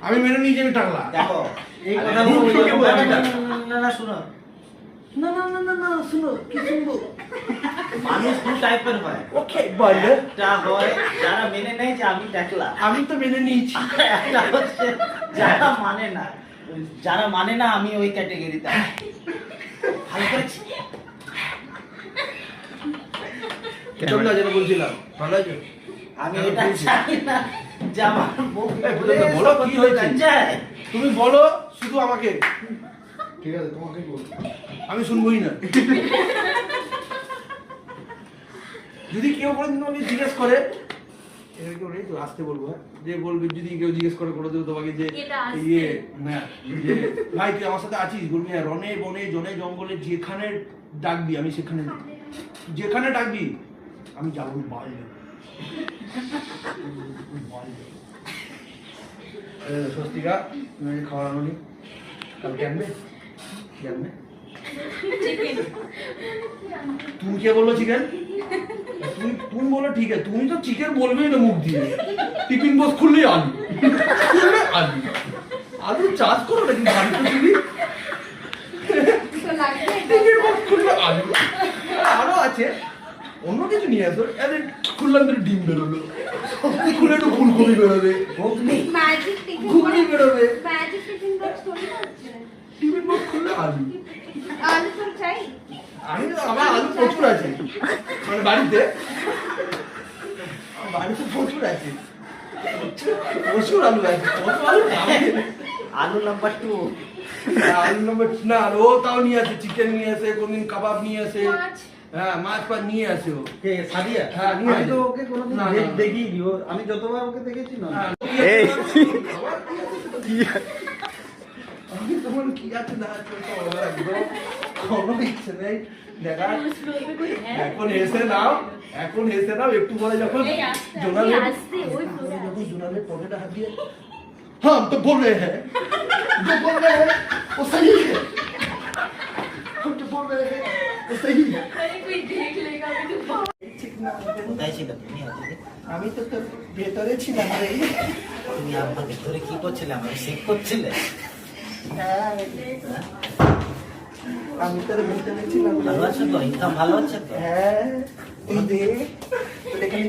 আমি মেনে নিয়েছি আমি টাকলা। দেখো এই কথাগুলো না শোনো, না না না না না শুনো, কি শুনবো? মানুষ দু টাইপের হয়। ওকে বলে একটা হয় যারা মেনে নেয় যে আমি দেখলাম, আমি তো মেনে নিয়েছি। একটা হচ্ছে যারা মানে না, যারা মানে না আমি ওই ক্যাটাগরিতে। ভালো করেছি। কেমন না যেটা বলছিলাম, ভালো আছে? আমি এটা চাই না যে আমার মুখ বলো কি হয়েছে? যায়। তুমি বলো শুধু আমাকে। ঠিক আছে তোমাকে বলো, আমি শুনবোই না। যদি কেউ কোনোদিন আমাকে জিজ্ঞেস করে, আসতে বলবো, যে বলবে যদি কেউ জিজ্ঞেস করে কোনোদিন তোমাকে যে ইয়ে না যে ভাই তুই আমার সাথে আছিস, বলবি হ্যাঁ, রনে বনে জনে জঙ্গলে যেখানে ডাকবি আমি সেখানে, যেখানে ডাকবি আমি যাবো। স্বস্তিকা তুমি খাওয়ানো নি কালকে আনবে, কি আনবে? তুমি কে বললো চিকেন? তুমি বলো ঠিক আছে, তুমি তো চিকেন বলবেই না মুখ দিয়ে। টিফিন বক্স খুললেই আলু, খুললে আলু, আলু চাষ করো নাকি বাড়িতে তুমি? টিফিন বক্স খুললে আলু, আরো আছে অন্য কিছু নিয়ে আসো। আরে খুললাম তো ডিম বেরোলো, খুলে একটু ফুলকপি বেরোবে, ঘুগনি বেরোবে। টিফিন বক্স খুললে আলু, আমি তো আমার আলু প্রচুর আছে মানে বাড়িতে, বাড়িতে প্রচুর আছে, প্রচুর আলু আছে। কত আলু? আলু নাম্বার 2, আলু নম্বর না, ও তাও নিয়ে আসে, চিকেন নিয়ে আসে, কোনদিন কাবাব নিয়ে আসে, হ্যাঁ মাছ ফাছ নিয়ে আসে ও। কে সাদিয়া? হ্যাঁ নিয়ে আমি আসে। তো ওকে কোনোদিন দেখিনি, আমি যতবার ওকে দেখেছি না। এই আমি তোমার কি আছে না আছে তো আমার একদম কোনো ইচ্ছে নেই দেখা। এখন এসে নাও, এখন এসে নাও, একটু পরে যখন জোনালের পকেটে হাত দিয়ে हाँ तो बोल रहे हैं, जो बोल रहे हैं वो सही है, हम जो बोल रहे हैं वो सही है। কোথায় ছিল তুমি? আজকে আমি তো তোর ভেতরে ছিলাম রে। তুমি আমার ভেতরে কি করছিলে? আমাকে সেভ করছিলে? হ্যাঁ, আমি তোর ভেতরে ছিলাম। ভালো আছো তো? ইনকাম ভালো হচ্ছে তো? হ্যাঁ এই দেখ তোর এখানে